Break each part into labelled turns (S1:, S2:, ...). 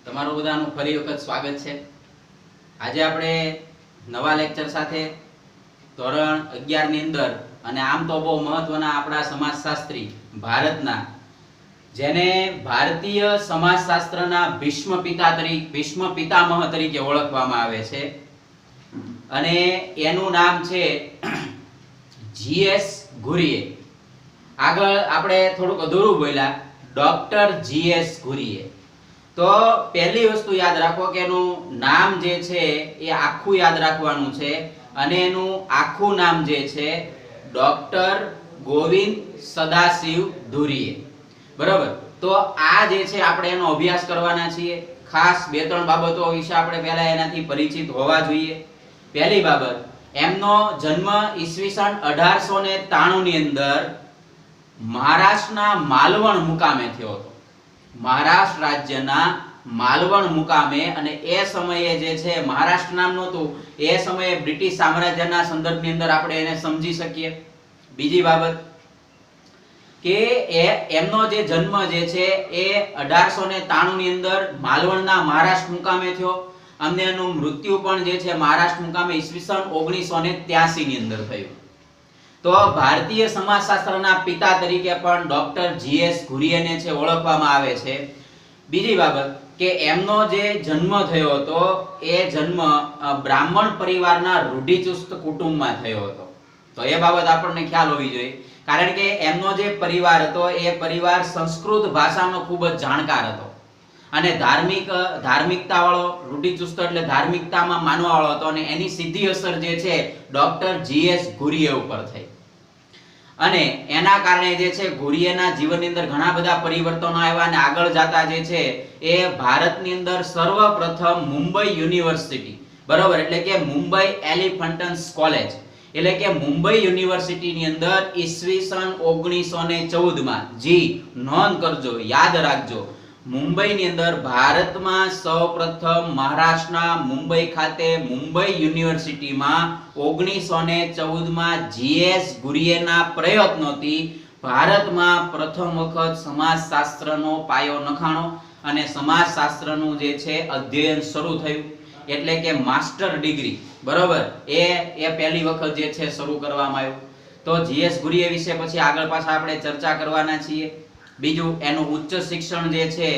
S1: તમારું બધાનું ફરી વખત સ્વાગત છે। આજે આપણે નવા લેક્ચર સાથે ધોરણ 11 ની અંદર અને આમ તો બહુ મહત્વના આપણા સમાજશાસ્ત્રી ભારતના જેને ભારતીય સમાજશાસ્ત્રના ભીષ્મ પિતામહ તરીકે ઓળખવામાં આવે છે અને એનું નામ છે જીએસ ઘુરીએ। આગળ આપણે થોડુંક અધૂરું બોલ્યા ડોક્ટર જીએસ ઘુરીએ। તો પહેલી વસ્તુ યાદ રાખો કે એનું નામ જે છે એ આખું યાદ રાખવાનું છે અને એનું આખું નામ જે છે ડોક્ટર ગોવિંદ સદાશિવ ધુરીએ। બરાબર, તો આ જે છે આપણે એનો અભ્યાસ કરવાના છીએ। ખાસ બે ત્રણ બાબતો વિશે આપણે પહેલા એનાથી પરિચિત હોવા જોઈએ। પહેલી બાબત, એમનો જન્મ ઈસવીસન 1893 ની અંદર મહારાષ્ટ્રના માલવણ મુકામે થયો હતો। મહારાષ્ટ્ર રાજ્યના માલવણ મુકામે, અને એ સમયે જે છે મહારાષ્ટ્ર નામ નહોતું, એ સમયે બ્રિટિશ સામ્રાજ્યના સંદર્ભની અંદર આપણે એને સમજી શકીએ। બીજી બાબત કે એમનો જે જન્મ જે છે એ 1893 ની અંદર માલવણના મહારાષ્ટ્ર મુકામે થયો અને એનું મૃત્યુ પણ જે છે મહારાષ્ટ્ર મુકામે ઈસવીસન 1983 ની અંદર થયું। તો ભારતીય સમાજશાસ્ત્રના પિતા તરીકે પણ ડોક્ટર જીએસ ઘુરીએને છે ઓળખવામાં આવે છે। બીજી બાબત કે એમનો જે જન્મ થયો હતો એ જન્મ બ્રાહ્મણ પરિવારના રૂઢિચુસ્ત કુટુંબમાં થયો હતો। તો એ બાબત આપણને ખ્યાલ હોવી જોઈએ, કારણ કે એમનો જે પરિવાર હતો એ પરિવાર સંસ્કૃત ભાષાનો ખૂબ જ જાણકાર હતો અને ધાર્મિકતા વાળો, રૂઢિચુસ્ત એટલે ધાર્મિકતામાં માનવા વાળો હતો, અને એની સીધી અસર જે છે ડોક્ટર જીએસ ઘુરીએ ઉપર થઈ અને એના કારણે જે છે ઘુરીએના જીવનની અંદર ઘણા બધા પરિવર્તનો આવ્યા અને આગળ જતા જે છે એ ભારતની અંદર સર્વપ્રથમ મુંબઈ યુનિવર્સિટી, બરોબર, એટલે કે મુંબઈ એલિફન્ટન્સ કોલેજ, એટલે કે મુંબઈ યુનિવર્સિટીની અંદર ઈસવીસન 1914 માં, જી નોંધ કરજો, યાદ રાખજો, મુંબઈની અંદર ભારતમાં સૌપ્રથમ મહારાષ્ટ્રના મુંબઈ ખાતે મુંબઈ યુનિવર્સિટીમાં 1914 માં જીએસ ઘુરીએના પ્રયત્નોથી ભારતમાં પ્રથમ વખત સમાજશાસ્ત્રનો પાયો નખાણો અને સમાજશાસ્ત્રનું જે છે અધ્યયન શરૂ થયું, એટલે કે માસ્ટર ડિગ્રી, બરોબર, એ પહેલી વખત જે છે શરૂ કરવામાં આવ્યું। તો જીએસ ઘુરીએ વિશે પછી આગળ પાછા આપણે ચર્ચા કરવાના છીએ। બીજું, એનું ઉચ્ચ શિક્ષણ જે છે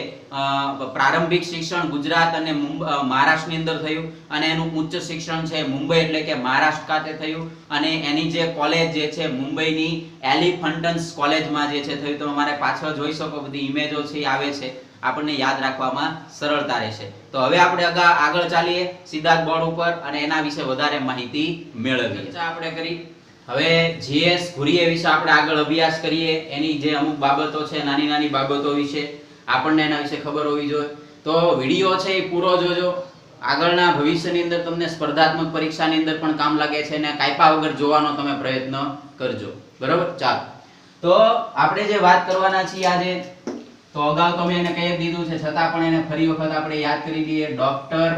S1: પ્રારંભિક શિક્ષણ ગુજરાત અને મહારાષ્ટ્રની અંદર થયું અને એનું ઉચ્ચ શિક્ષણ છે મુંબઈ એટલે કે મહારાષ્ટ્ર ખાતે થયું અને એની જે કોલેજ જે છે મુંબઈની એલિફન્ટન્સ કોલેજમાં જે છે થયું। તમે મારે પાછળ જોઈ શકો, બધી ઇમેજો છે આવે છે, આપણને યાદ રાખવામાં સરળતા રહેશે। તો હવે આપણે આગળ ચાલીએ સીધા બોર્ડ ઉપર અને એના વિશે વધારે માહિતી મેળવીએ। આપણે કરી હવે જીએસ ઘુરીએ વિશે આપણે આગળ અભ્યાસ કરીએ। એની જે અમુક બાબતો છે, નાની નાની બાબતો વિશે આપણને એના વિશે ખબર હોવી જોઈએ। તો વિડિયો છે એ પૂરો જોજો, આગળના ભવિષ્યની અંદર તમને સ્પર્ધાત્મક પરીક્ષાની અંદર પણ કામ લાગે છે અને કાપ્યા વગર જોવાનો તમે પ્રયત્ન કરજો, બરાબર। ચાલો, તો આપણે જે વાત કરવાના છીએ આજે, તો અગાઉ તો મેં એને કહી દીધું છે, છતાં પણ એને ફરી વખત આપણે યાદ કરી દઈએ। ડોક્ટર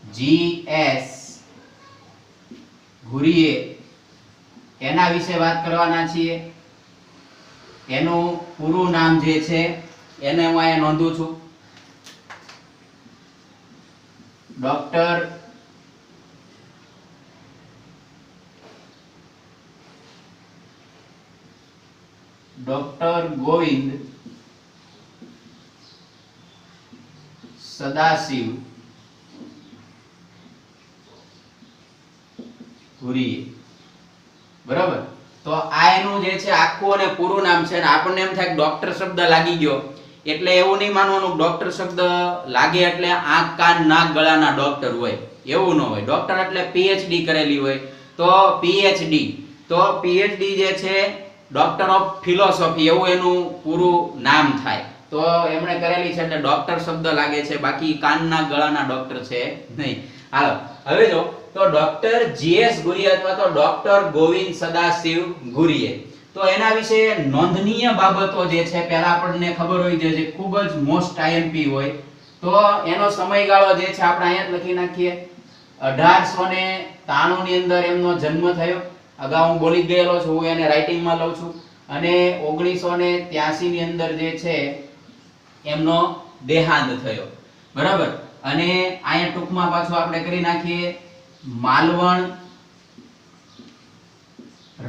S1: જીએસ ઘુરીએ, એના વિશે વાત કરવાના છીએ। એનું પૂરું નામ જે છે એને હું અહીંયા નોંધું છું, ડોક્ટર ગોવિંદ સદાશિવ ઘુરીએ, બરાબર। તો આ એનું જે છે આખું અને પૂરું નામ છે, અને આપણને એમ થાય ડોક્ટર શબ્દ લાગી ગયો એટલે એવું નહીં માનવાનું ડોક્ટર શબ્દ લાગે એટલે આંખ કાન નાક ગળાના ડોક્ટર હોય, એવું ન હોય। ડોક્ટર એટલે પીએચડી કરેલી હોય, તો પીએચડી જે છે ડોક્ટર ઓફ ફિલોસોફી એવું એનું પૂરું નામ થાય। તો એમણે કરેલી છે એટલે ડોક્ટર શબ્દ લાગે છે, બાકી કાનના ગળાના ડોક્ટર છે નહીં। હાલો, હવે જો, તો ડોક્ટર જીએસ ઘુરીએ અથવા તો ડોક્ટર ગોવિંદ સદાશિવ ઘુરીએ, તો એના વિશે નોંધનીય બાબતો જે છે પહેલા આપણને ખબર હોવી જોઈએ, ખૂબ જ મોસ્ટ આઈએમપી હોય। તો એનો સમયગાળો જે છે આપણે અહીંયા લખી નાખીએ, 1893 ની અંદર એમનો જન્મ થયો। અગાઉ હું બોલી ગયેલો છું, હું એને રાઇટિંગમાં લઉં છું, અને 1983 ની અંદર જે છે એમનો દેહાંત થયો, બરાબર. અને અહીંયા ટૂંકમાં પાછું આપણે કરી નાખીએ, માલવણ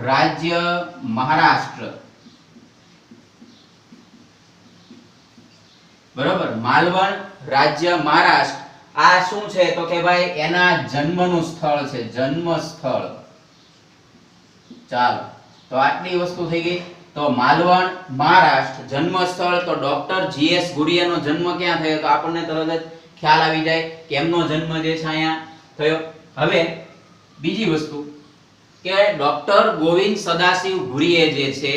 S1: રાજ્ય મહારાષ્ટ્ર, બરાબર. માલવણ રાજ્ય મહારાષ્ટ્ર આ શું છે તો કે ભાઈ એના જન્મનું સ્થળ છે, જન્મ સ્થળ. ચાલો, તો આટલી વસ્તુ થઈ ગઈ. તો માલવણ મહારાષ્ટ્ર જન્મ સ્થળ. તો ડોક્ટર જીએસ ગુરિયાનો જન્મ ક્યાં થયો તો આપણને તરત જ ખ્યાલ આવી જાય કે એમનો જન્મ જે છે અહીંયા થયો. હવે બીજી વસ્તુ કે ડોક્ટર ગોવિંદ સદાશિવ ગુરિયે જે છે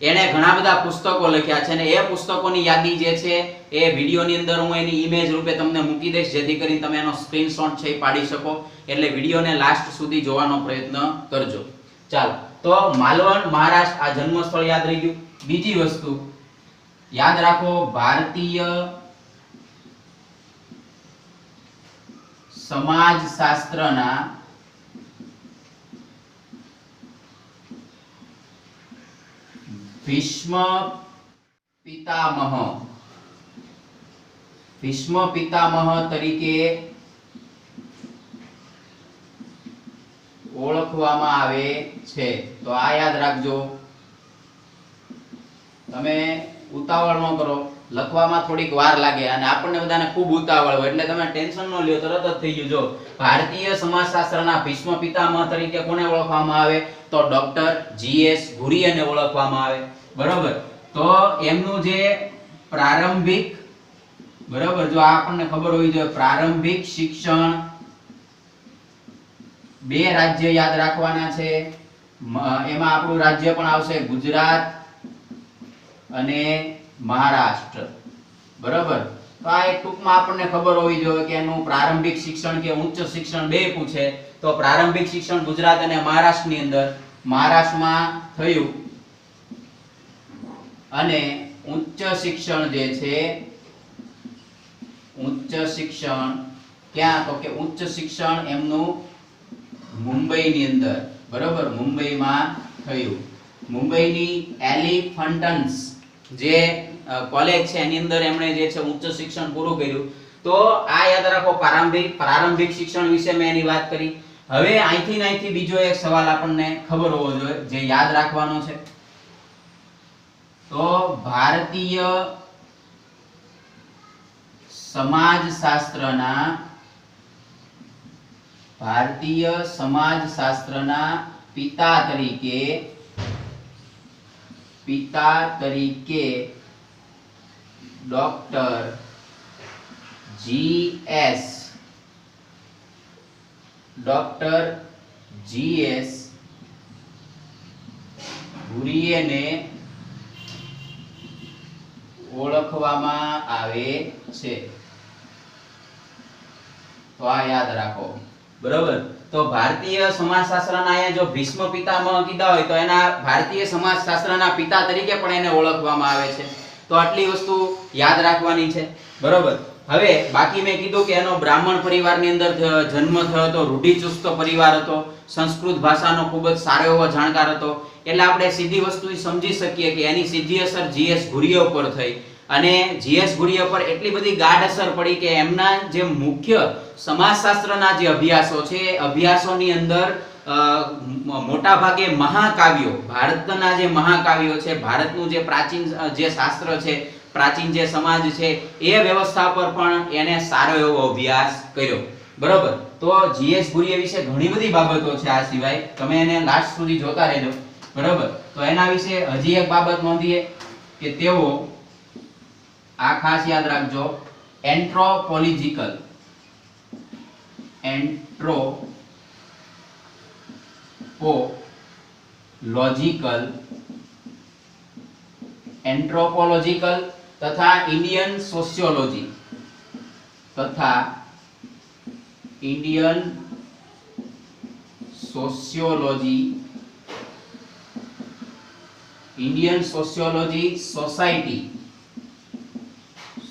S1: એને ઘણા બધા પુસ્તકો લખ્યા છે, અને એ પુસ્તકોની યાદી જે છે એ વિડિયોની અંદર હું એની ઇમેજ રૂપે તમને મૂકી દઈશ, જેથી કરીને તમે એનો સ્ક્રીનશોટ છે પાડી શકો. એટલે વિડિયોને લાસ્ટ સુધી જોવાનો પ્રયત્ન કરજો. ચાલો, તો માલવણ મહારાષ્ટ્ર આ જન્મસ્થળ યાદ રહી ગયું. બીજી વસ્તુ યાદ રાખો, ભારતીય સમાજશાસ્ત્રના ભીષ્મ પિતામહ તરીકે ઓળખવામાં આવે છે. તો આ યાદ રાખજો. તમે ઉતાવળ ન કરો, લખવામાં થોડીક વાર લાગે અને આપણને બધાને ખૂબ ઉતાવળ હોય, એટલે તમે ટેન્શન ન લ્યો, તરત જ થઈ ગયું. જો ભારતીય સમાજશાસ્ત્રના ભીષ્મ પિતામહ તરીકે કોને ઓળખવામાં આવે તો ડોક્ટર જીએસ ગુરિયાને ઓળખવામાં આવે, બરાબર. તો એમનું જે પ્રારંભિક, બરાબર, જો આપણને ખબર હોવી જોઈએ, પ્રારંભિક શિક્ષણ બે રાજ્ય યાદ રાખવાના છે. એમાં આપણું રાજ્ય પણ આવશે ગુજરાત અને મહારાષ્ટ્ર, બરાબર. તો આ એક ટૂંકમાં આપણને ખબર હોવી જોઈએ કે એનું પ્રારંભિક શિક્ષણ કે ઉચ્ચ શિક્ષણ બે પૂછે તો પ્રારંભિક શિક્ષણ ગુજરાત અને મહારાષ્ટ્રની અંદર, મહારાષ્ટ્રમાં થયું, અને ઉચ્ચ શિક્ષણ જે છે, ઉચ્ચ શિક્ષણ ક્યાં તો કે ઉચ્ચ શિક્ષણ એમનું મુંબઈની અંદર, બરાબર, મુંબઈમાં થયું. મુંબઈની એલિફન્ટન્સ જે કોલેજ છે એની અંદર એમણે જે છે ઉચ્ચ શિક્ષણ પૂરું કર્યું. તો આ યાદ રાખો, પ્રારંભિક શિક્ષણ વિશે મેં એની વાત કરી. હવે અહીંથી બીજો એક સવાલ આપણને ખબર હોવો જોઈએ જે યાદ રાખવાનો છે. તો ભારતીય સમાજશાસ્ત્રના પિતા તરીકે ડોક્ટર જીએસ ગુરિયેને ઓળખવામાં આવે છે. તો આ યાદ રાખો, બરાબર. તો ભારતીય સમાજશાસ્ત્રના અહીંયા જો ભીષ્મ પિતામહ કીધા હોય તો એના ભારતીય સમાજશાસ્ત્રના પિતા તરીકે પણ એને ઓળખવામાં આવે છે. તો આટલી વસ્તુ યાદ રાખવાની છે, બરાબર. હવે બાકી મેં કીધું કે એનો બ્રાહ્મણ પરિવારની અંદર જન્મ થયો હતો, રૂઢિચુસ્ત પરિવાર હતો, સંસ્કૃત ભાષાનો ખૂબ જ સારો એવો જાણકાર હતો. એટલે આપણે સીધી વસ્તુ સમજી શકીએ કે એની સીધી અસર જીએસ ગુરિયા ઉપર થઈ, અને જીએસ ગુરિયા પર એટલી બધી ગાઢ અસર પડી કે એમના જે મુખ્ય સમાજશાસ્ત્રના જે અભ્યાસો છે એ અભ્યાસોની અંદર મોટા ભાગે મહાકાવ્યો, ભારતના જે મહાકાવ્યો છે, ભારતનું જે પ્રાચીન જે શાસ્ત્ર છે, પ્રાચીન જે સમાજ છે એ વ્યવસ્થા પર પણ એને સારો એવો અભ્યાસ કર્યો, બરાબર. તો જીએસ ગુરિયા વિશે ઘણી બધી બાબતો છે. આ સિવાય તમે એને લાસ્ટ સુધી જોતા રહેજો, બરાબર. તો એના વિશે હજી એક બાબત નોંધીએ કે તેઓ, આ ખાસ યાદ રાખજો, એન્ટ્રોપોલોજીકલ તથા ઇન્ડિયન સોશિયોલોજી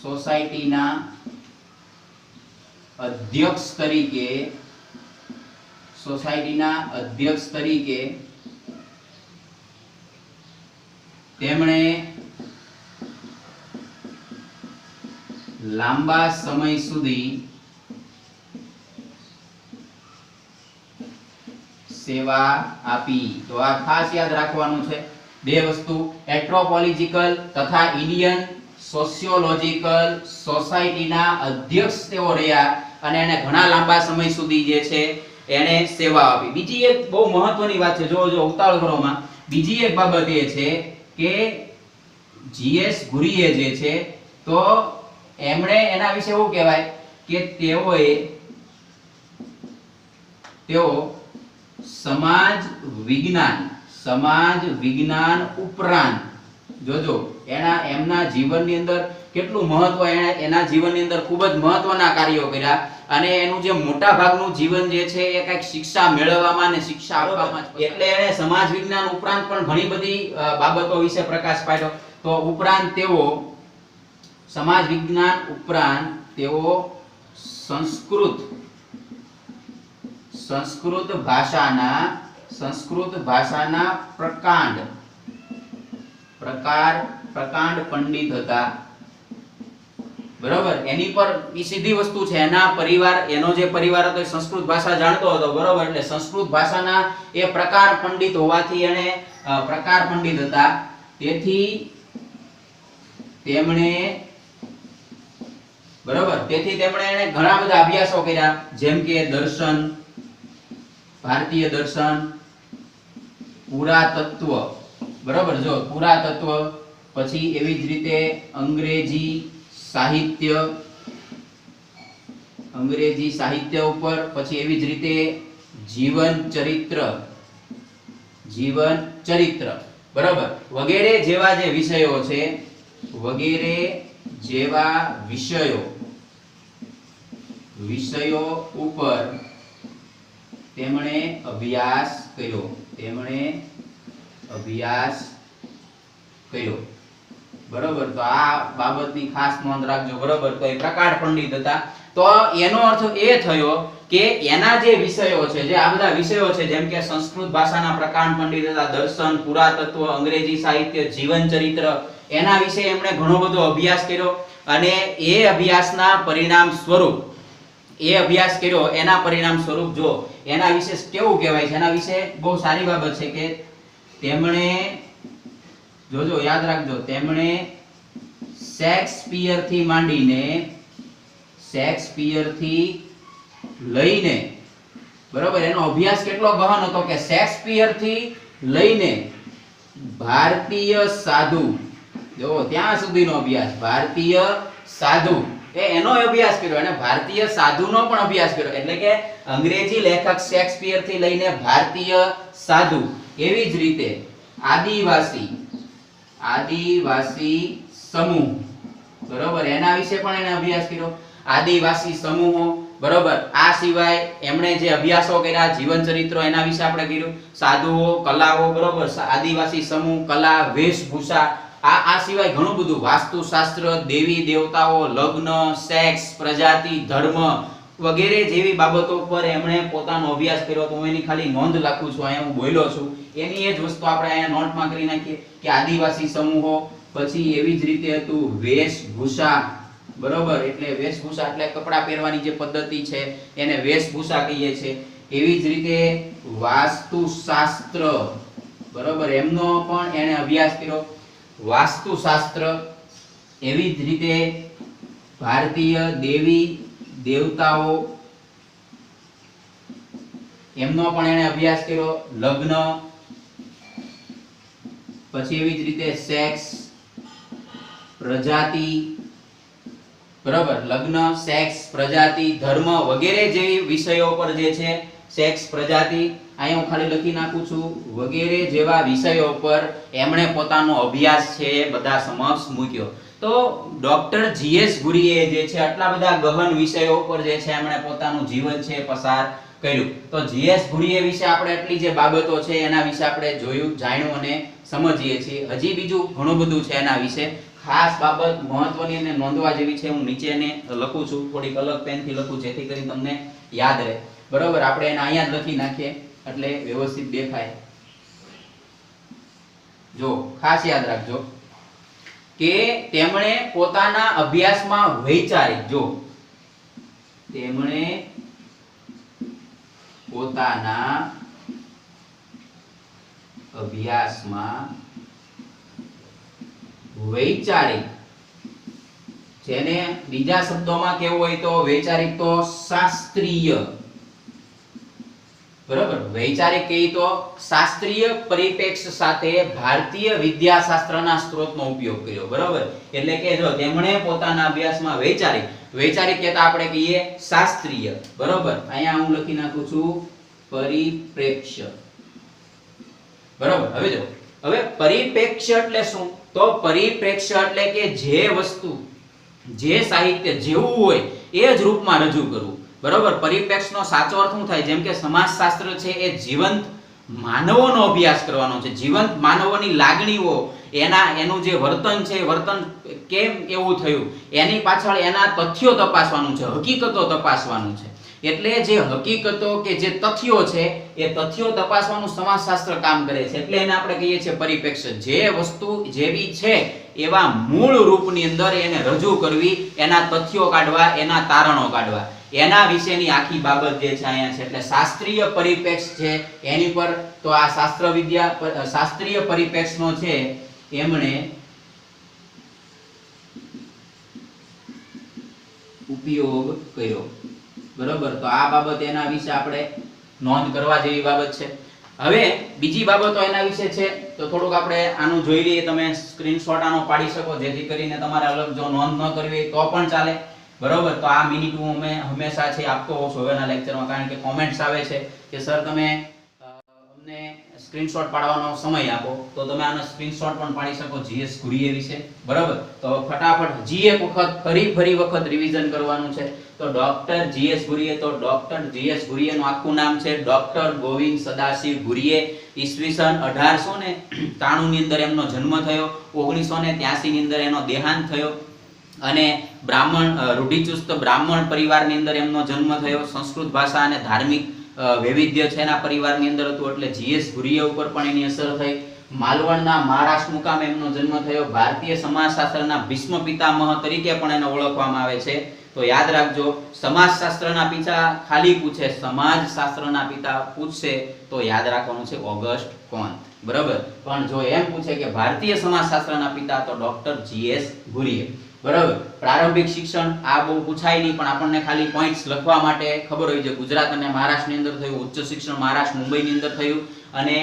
S1: સોસાયટીના અધ્યક્ષ તરીકે તેમણે લાંબા સમય સુધી સેવા આપી. તો આ ખાસ યાદ રાખવાનું છે. બે વસ્તુ, એન્થ્રોપોલોજીકલ તથા ઇન્ડિયન સોશિયોલોજીકલ સોસાયટીના અધ્યક્ષ તેઓ રહ્યા અને એને ઘણા લાંબા સમય સુધી જે છે એને સેવા આપી. બીજી એક બહુ મહત્વની વાત છે, જો ઉતાવળ કરોમાં, બીજી એક બાબત એ છે કે જીએસ ગુરીએ જે છે તો એમણે એના વિશે એવું કહેવાય કે તેઓ સમાજ વિજ્ઞાન ઉપરાંત જોજો એમના જીવનની અંદર કેટલું મહત્વ, એના જીવનની અંદર ખૂબ જ મહત્વના કાર્યો કર્યા અને એનું જે મોટા ભાગનું જીવન જે છે એ કઈક શિક્ષા મેળવવામાં અને શિક્ષા આપવામાં, એટલે એણે સમાજ વિજ્ઞાન ઉપરાંત પણ ઘણી બધી બાબતો વિશે પ્રકાશ પાડ્યો. તો ઉપરાંત તેઓ સમાજ વિજ્ઞાન ઉપરાંત તેઓ સંસ્કૃત ભાષાના પ્રકાંડ પંડિત હતા. બરોબર, એની પર ઈ સીધી વસ્તુ છે, એનો જે પરિવાર હતો એ સંસ્કૃત ભાષા જાણતો હતો. બરોબર, એટલે સંસ્કૃત ભાષાના એ પ્રકાર પંડિત હોવાથી એને પ્રકાર પંડિત હતા. તેથી તેમણે એને ઘણા બધા અભ્યાસો કર્યા, જેમ કે દર્શન, ભારતીય દર્શન, પુરાતત્વ. બરોબર, જો પુરાતત્વ, પછી એવી જ રીતે અંગ્રેજી સાહિત્ય ઉપર, પછી એવી જ રીતે જીવન ચરિત્ર, બરોબર, વગેરે જેવા જે વિષયો છે, વિષયો ઉપર તેમણે અભ્યાસ કર્યો. બરોબર, તો આ બાબતની ખાસ નોંધ રાખજો. બરોબર, તો એ પ્રકાંડ પંડિત હતા. તો એનો અર્થ એ થયો કે એના જે વિષયો છે, જે આ બધા વિષયો છે, જેમ કે સંસ્કૃત ભાષાના પ્રકાંડ પંડિત હતા, દર્શન, પુરાતત્વ, અંગ્રેજી સાહિત્ય, જીવન ચરિત્ર, એના વિશે એમણે ઘણો બધો અભ્યાસ કર્યો અને એ અભ્યાસના પરિણામ સ્વરૂપ જો એના વિશે કેવું કહેવાય છે, એના વિશે બહુ સારી બાબત છે કે તેમણે, જોજો યાદ રાખજો, તેમણે શેક્સપિયરથી લઈને, બરોબર, એનો અભ્યાસ કેટલો ગહન હતો કે શેક્સપિયરથી લઈને ભારતીય સાધુ, જો ત્યાં સુધીનો અભ્યાસ, ભારતીય સાધુ એનો અભ્યાસ કર્યો અને ભારતીય સાધુનો પણ અભ્યાસ કર્યો. એટલે કે અંગ્રેજી લેખક શેક્સપિયરથી લઈને ભારતીય સાધુ, એવી જ રીતે આદિવાસી સમૂહ, બરોબર, એના વિશે પણ એને અભ્યાસ કર્યો. આદિવાસી સમૂહો, બરોબર, આ સિવાય એમણે જે અભ્યાસો કર્યા, જીવન ચરિત્રો, એના વિશે આપણે કર્યું. સાધુઓ, કલાઓ, બરોબર, આદિવાસી સમૂહ, કલા, વેશભૂષા, આ સિવાય ઘણું બધું, વાસ્તુશાસ્ત્ર, દેવી દેવતાઓ, લગ્ન, સેક્સ, પ્રજાતિ, ધર્મ વગેરે જેવી બાબતો પર એમણે પોતાનો અભ્યાસ કર્યો. તો હું એની ખાલી નોંધ લખું છું, અહીંયા હું બોલ્યો છું, એની એ જ વસ્તુ આપણે અહીંયા નોટમાં કરી નાખીએ કે આદિવાસી સમૂહો, પછી એવી જ રીતે હતું વેશભૂષા, બરોબર, એટલે વેશભૂષા એટલે કપડા પહેરવાની જે પદ્ધતિ છે એને વેશભૂષા કહીએ છીએ. એવી જ રીતે વાસ્તુશાસ્ત્ર, બરોબર, એમનો પણ એને અભ્યાસ કર્યો, વાસ્તુશાસ્ત્ર. એવી જ રીતે ભારતીય દેવી દેવતાઓ, એમનો પણ એને અભ્યાસ કર્યો, લગ્ન, પછી એવી જ રીતે સેક્સ, પ્રજાતિ, બરાબર, લગ્ન, સેક્સ, પ્રજાતિ, ધર્મ વગેરે જેવી વિષયો પર જે છે, સેક્સ, પ્રજાતિ, અહીંયા હું ખાલી લખી નાખું છું, વગેરે જેવા વિષયો પર એમણે પોતાનો અભ્યાસ છે બધા સમક્ષ મૂક્યો. તો ડોક્ટર જીએસ ગુરીએ જે છે આટલા બધા ગહન વિષયો પર જે છે એમણે પોતાનું જીવન છે પસાર કર્યું. તો જીએસ ગુરીએ વિશે આપણે આટલી જે બાબતો છે એના વિશે આપણે જોયું, જાણ્યું અને સમજીએ છીએ. હજી બીજું ઘણું બધું છે એના વિશે. ખાસ બાબત મહત્વની અને નોંધવા જેવી છે, હું નીચેને લખું છું, થોડીક અલગ પેનથી લખું જેથી કરીને તમને યાદ રહે. બરોબર, આપણે એને અહીંયા જ લખી નાખીએ એટલે વ્યવસ્થિત દેખાય. જો ખાસ યાદ રાખજો, કે તેમણે પોતાના અભ્યાસમાં વૈચારિક, જો તેમણે પોતાના અભ્યાસમાં વૈચારિક, જેને બીજા શબ્દોમાં કેવું હોય તો વૈચારિક તો શાસ્ત્રીય, બરાબર, વૈચારિક કહી તો શાસ્ત્રીય પરિપ્રેક્ષ્ય સાથે ભારતીય વિદ્યાશાસ્ત્રના સ્ત્રોતનો ઉપયોગ કર્યો, બરાબર. એટલે કે જો તેમણે પોતાના અભ્યાસમાં વૈચારિક, વૈચારિક કહેતા આપણે કહીએ શાસ્ત્રીય, બરાબર. અહીંયા હું લખી નાખું છું પરિપ્રેક્ષ્ય, બરાબર. હવે જો, હવે પરિપ્રેક્ષ્ય એટલે શું? તો પરિપ્રેક્ષ્ય એટલે કે જે વસ્તુ, જે સાહિત્ય જેવું હોય એ જ રૂપમાં રજૂ કરવું, બરાબર. પરિપ્રેક્ષ્યનો સાચો અર્થ શું થાય? જેમ કે સમાજશાસ્ત્ર છે એ જીવંત માનવોનો અભ્યાસ કરવાનો છે, જીવંત માનવોની લાગણીઓ, એનું જે વર્તન છે, વર્તન કેમ એવું થયું, એની પાછળ એના તથ્યો તપાસવાનું છે, હકીકતો તપાસવાનું છે. એટલે જે હકીકતો કે જે તથ્યો છે એ તથ્યો તપાસવાનું સમાજશાસ્ત્ર કામ કરે છે. એટલે એને આપણે કહીએ છીએ પરિપ્રેક્ષ્ય. જે વસ્તુ જેવી છે એવા મૂળ રૂપની અંદર એને રજૂ કરવી, એના તથ્યો કાઢવા, એના તારણો કાઢવા, એના વિશેની આખી બાબત જે છે અહીંયા છે. એટલે શાસ્ત્રીય પરિપ્રેક્ષ્ય છે એની પર તો આ શાસ્ત્રીય પરિપ્રેક્ષ્યનો છે એમણે ઉપયોગ કર્યો, બરોબર. તો આ બાબત એના વિશે આપણે નોંધ કરવા જેવી બાબત છે. હવે બીજી બાબતો એના વિશે છે તો થોડુંક આપણે આનું જોઈ લઈએ. તમે સ્ક્રીનશોટ આનો પાડી શકો જેથી કરીને તમારે અલગ જો નોંધ ન કરવી તો પણ ચાલે, બરોબર. તો આ મિનિટ હું હંમેશા છે આપતો હોઉં છું હવેના લેક્ચરમાં, કારણ કે કોમેન્ટ્સ આવે છે કે સર તમે અમને સ્ક્રીનશોટ પાડવાનો સમય આપો, તો તમે આનો સ્ક્રીનશોટ પણ પાડી શકો જીએસ ઘુરીએ વિશે, બરાબર. તો ફટાફટ જી એક વખત ફરી વખત રિવિઝન કરવાનું છે. તો ડોક્ટર જીએસ ઘુરીએ, તો ડોક્ટર જીએસ ઘુરીએનું આખું નામ છે ડોક્ટર ગોવિંદ સદાશિવ ઘુરીએ. ઈસવીસન 1893 ની અંદર એમનો જન્મ થયો, 1983 ની અંદર એનો દેહાંત થયો અને રૂઢિચુસ્ત બ્રાહ્મણ પરિવારની અંદર એમનો જન્મ થયો. સંસ્કૃત ભાષા અને ધાર્મિક વૈવિધ્ય છે એના પરિવારની અંદર હતું, એટલે જીએસ ઘુરીએ ઉપર પણ એની અસર થઈ. માલવણના મહારાષ્ટ્ર મુકામે એમનો જન્મ થયો. ભારતીય સમાજશાસ્ત્રના ભીષ્મ પિતામહ તરીકે પણ એને ઓળખવામાં આવે છે. તો યાદ રાખજો, સમાજશાસ્ત્રના પિતા ખાલી પૂછે, સમાજશાસ્ત્રના પિતા પૂછશે તો યાદ રાખવાનું છે ઓગસ્ટ કોન્ત, બરાબર. પણ જો એમ પૂછે કે ભારતીય સમાજશાસ્ત્રના પિતા, તો ડોક્ટર જીએસ ઘુરીએ, બરાબર. પ્રારંભિક શિક્ષણ આ બહુ પૂછાય નહીં, પણ આપણને ખાલી પોઈન્ટ્સ લખવા માટે ખબર હોય છે. ગુજરાત અને મહારાષ્ટ્રની અંદર થયું. ઉચ્ચ શિક્ષણ મહારાષ્ટ્ર મુંબઈની અંદર થયું. અને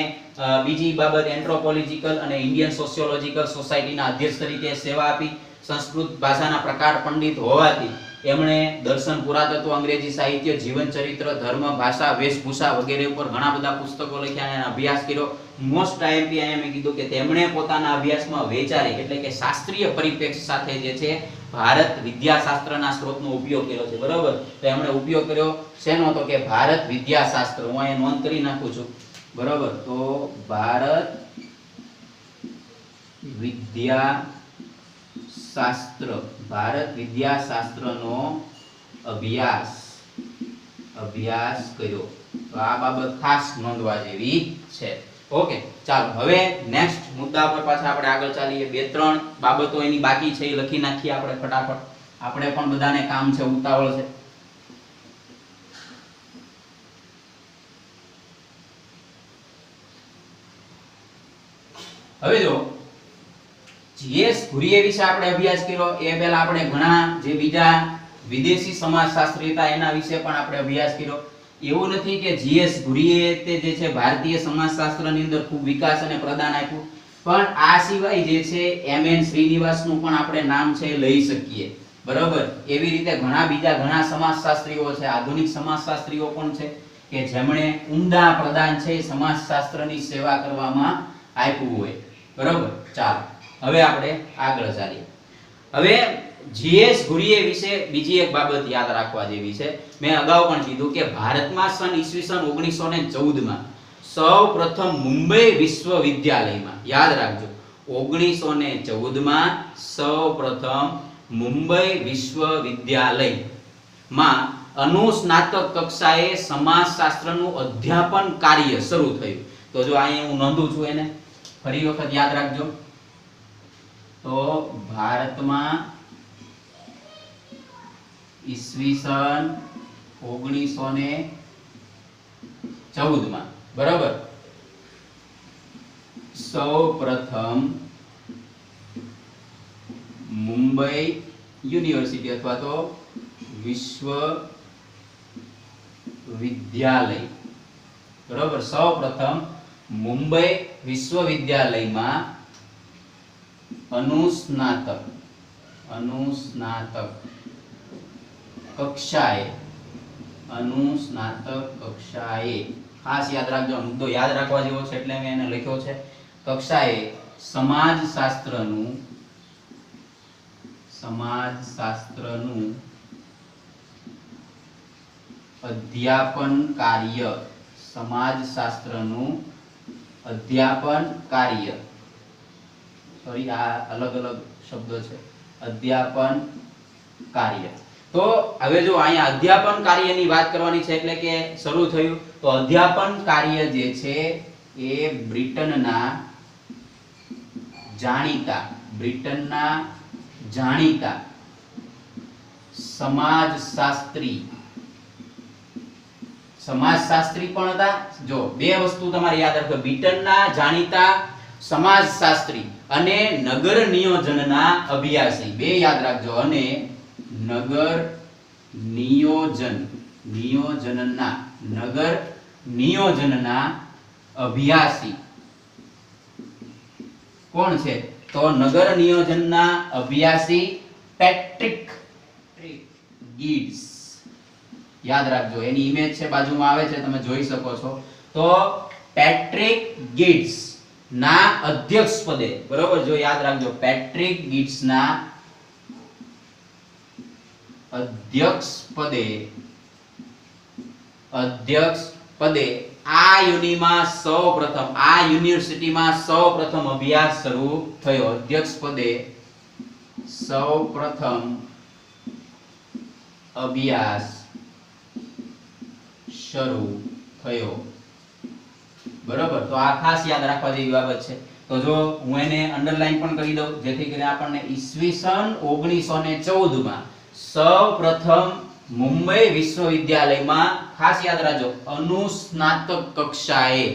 S1: બીજી બાબત એન્થ્રોપોલોજીકલ અને ઇન્ડિયન સોશિયોલોજીકલ સોસાયટીના અધ્યક્ષ તરીકે સેવા આપી. સંસ્કૃત ભાષાના પ્રકાર પંડિત હોવાથી એમણે દર્શન, પુરાતત્વ, અંગ્રેજી સાહિત્ય, જીવન ચરિત્ર, ધર્મ, ભાષા, વેશભૂષા વગેરે ઉપર ઘણા બધા પુસ્તકો લખ્યા અને અભ્યાસ કર્યો. મોસ્ટ આઈએમપી અહીંયા મેં કીધું કે તેમણે પોતાના અભ્યાસમાં વૈચારિક એટલે કે શાસ્ત્રીય પરિપ્રેક્ષ્ય સાથે જે છે ભારત વિદ્યાશાસ્ત્રના સ્ત્રોતનો ઉપયોગ કર્યો છે, બરાબર. તો એમણે ઉપયોગ કર્યો શેનો? તો કે ભારત વિદ્યાશાસ્ત્ર. હું અહીંયા નોંધ કરી નાખું છું, બરાબર. તો ભારત વિદ્યાશાસ્ત્ર, ભારત વિદ્યાશાસ્ત્રનો અભ્યાસ કર્યો. તો આ બાબત ખાસ નોંધવા જેવી છે. ઓકે, ચાલો હવે નેક્સ્ટ મુદ્દા પર પાછા આપણે આગળ ચાલીએ. બે ત્રણ બાબતો એની બાકી છે એ લખી નાખીએ આપણે ફટાફટ. આપણે પણ બધાને કામ છે, ઉતાવળ છે. હવે જો જીએસ ઘુરીએ વિશે આપણે અભ્યાસ કર્યો, એ પહેલા આપણે ઘણા જે બીજા વિદેશી સમાજશાસ્ત્રી હતા એના વિશે પણ આપણે અભ્યાસ કર્યો. એવું નથી કે જીએસ ઘુરીએ તે જે છે ભારતીય સમાજશાસ્ત્રની અંદર ખૂબ વિકાસ અને પ્રદાન આપ્યું, પણ આ સિવાય જે છે એમએન શ્રીનિવાસનું પણ આપણે નામ છે લઈ શકીએ, બરાબર. એવી રીતે ઘણા સમાજશાસ્ત્રીઓ છે, આધુનિક સમાજશાસ્ત્રીઓ પણ છે કે જેમણે ઉમદા પ્રદાન છે સમાજશાસ્ત્રની સેવા કરવામાં આપ્યું હોય, બરાબર. ચાલો હવે આપણે આગળ ચાલીએ. હવે જીએસ ઘુરીએ વિશે બીજી એક બાબત યાદ રાખવા જેવી છે. મેં અગાઉ પણ કીધું કે ભારતમાં સન ઈસવીસન 1914 માં સૌપ્રથમ મુંબઈ વિશ્વવિદ્યાલયમાં, યાદ રાખજો, 1914 માં સૌપ્રથમ મુંબઈ વિશ્વવિદ્યાલયમાં અનુસ્નાતક કક્ષાએ સમાજશાસ્ત્રનું અધ્યાપન કાર્ય શરૂ થયું. તો જો અહીંયા હું નોંધું છું, એને ફરી વખત યાદ રાખજો. તો ભારતમાં ઈસવીસન 1914 માં બરાબર સૌ પ્રથમ મુંબઈ યુનિવર્સિટી અથવા તો વિશ્વવિદ્યાલય બરાબર સૌ પ્રથમ મુંબઈ વિશ્વવિદ્યાલયમાં અનુસ્નાતક કક્ષાએ ખાસ યાદ રાખજો, મુદ્દો યાદ રાખવા જેવો છે એટલે મેં એને લખ્યો છે. કક્ષાએ સમાજશાસ્ત્રનું અધ્યાપન કાર્ય સોરી આ અલગ અલગ શબ્દો છે, અધ્યાપન કાર્ય. તો હવે જો અહીંયા અધ્યાપન કાર્યની વાત કરવાની છે એટલે કે શરૂ થયું તો અધ્યાપન કાર્ય જે છે એ બ્રિટનના જાણીતા સમાજશાસ્ત્રી પણ હતા. જો બે વસ્તુ તમારે યાદ રાખો, બ્રિટનના જાણીતા સમાજશાસ્ત્રી અને નગર નિયોજનના અભ્યાસી, બે યાદ રાખજો. અને નગર નિયોજનના અભ્યાસી કોણ છે? તો નગર નિયોજનના અભ્યાસી પેટ્રિક ગિડ્સ. યાદ રાખજો, એની ઇમેજ છે બાજુમાં આવે છે, તમે જોઈ શકો છો. તો પેટ્રિક ગિડ્સ ના અધ્યક્ષ પદે બરોબર, જો યાદ રાખજો, પેટ્રિક ગિડ્સ ના અધ્યક્ષ પદે આ યુનિવર્સિટીમાં સૌપ્રથમ અભ્યાસ શરૂ થયો. અધ્યક્ષ પદે સૌપ્રથમ અભ્યાસ શરૂ થયો બરોબર. તો આ ખાસ યાદ રાખવા જેવી બાબત છે. તો જો હું એને અંડરલાઈન પણ કરી દઉં જેથી કરીને આપણને ઈસવીસન 1914 માં સૌપ્રથમ મુંબઈ વિશ્વવિદ્યાલયમાં ખાસ યાદ રાખજો અનુસ્નાતક કક્ષાએ.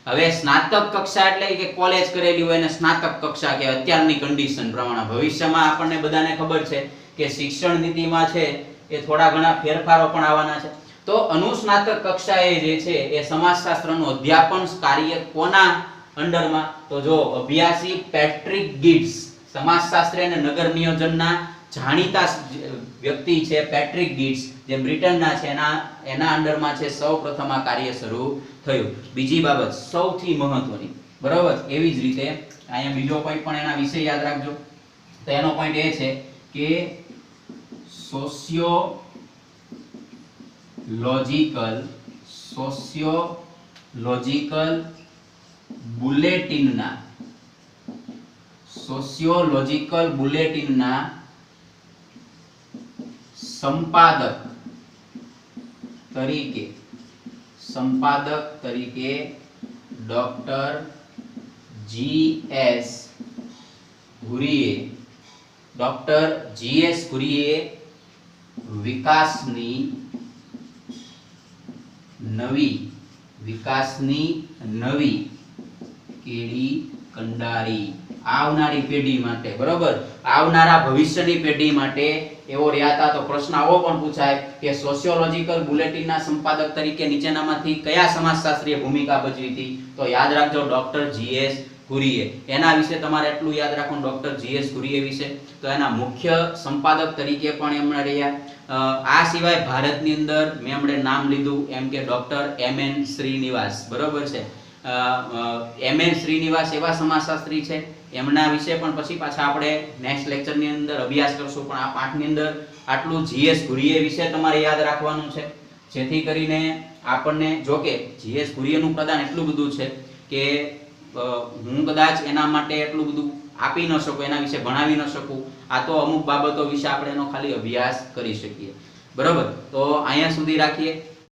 S1: હવે સ્નાતક કક્ષા એટલે કે કોલેજ કરેલી હોય એને સ્નાતક કક્ષા કે અત્યારની કન્ડિશન પ્રમાણે. ભવિષ્યમાં આપણને બધાને ખબર છે કે શિક્ષણ નીતિમાં છે એ થોડા ઘણા ફેરફારો પણ આવવાના છે. તો અનુસ્નાતક કક્ષાએ જે છે એ સમાજશાસ્ત્રનું અધ્યાપન કાર્ય કોના અંડરમાં? તો જો અભ્યાસી પેટ્રિક ગિડ્સ, સમાજશાસ્ત્રી અને નગર નિયોજનના જાણીતા વ્યક્તિ છે પેટ્રિક ગિડ્સ, જે બ્રિટનના છે એના અંડરમાં છે સૌપ્રથમ આ કાર્ય શરૂ થયું. બીજી બાબત સૌથી મહત્વની બરાબર, એવી જ રીતે અહીંયા બીજો પોઈન્ટ પણ એના વિશે યાદ રાખજો. તો એનો પોઈન્ટ એ છે કે સોશિયોલોજિકલ બુલેટિનના સંપાદક તરીકે ડોક્ટર જી.એસ. ઘુરીએ વિકાસની નવી કેડી કંડારી આવનારી પેઢી માટે બરોબર, આવનારા ભવિષ્યની પેઢી માટે એવો રહ્યા હતા. તો પ્રશ્ન આવો પણ પૂછાય કે સોશિયોલોજિકલ બુલેટિનના સંપાદક તરીકે નીચેનામાંથી કયા સમાજશાસ્ત્રીએ ભૂમિકા ભજવી હતી? તો યાદ રાખજો ડોક્ટર જી.એસ. ઘુરીએ. એના વિશે તમારે એટલું યાદ રાખવાનું ડોક્ટર જી.એસ. ઘુરીએ વિશે. તો એના મુખ્ય સંપાદક તરીકે પણ એમણે રહ્યા. આ સિવાય ભારતની અંદર મેં હમણાં નામ લીધું એમ કે ડોક્ટર એમ.એન. શ્રીનિવાસ બરોબર છે. એમ.એન. શ્રીનિવાસ એવા સમાજશાસ્ત્રી છે, એમના વિશે પણ પછી પાછા આપણે નેક્સ્ટ લેક્ચરની અંદર અભ્યાસ કરશું. પણ આ પાઠની અંદર આટલું જી.એસ. ઘુરીએ વિશે તમારે યાદ રાખવાનું છે, જેથી કરીને આપણને જો કે જી.એસ. ઘુરીએનું પ્રદાન એટલું બધું છે કે હું કદાચ એના માટે એટલું બધું આપી ન શકું, એના વિશે ભણાવી ન શકું. આ તો અમુક બાબતો વિશે આપણે એનો ખાલી અભ્યાસ કરી શકીએ બરોબર. તો અહીંયા સુધી રાખીએ.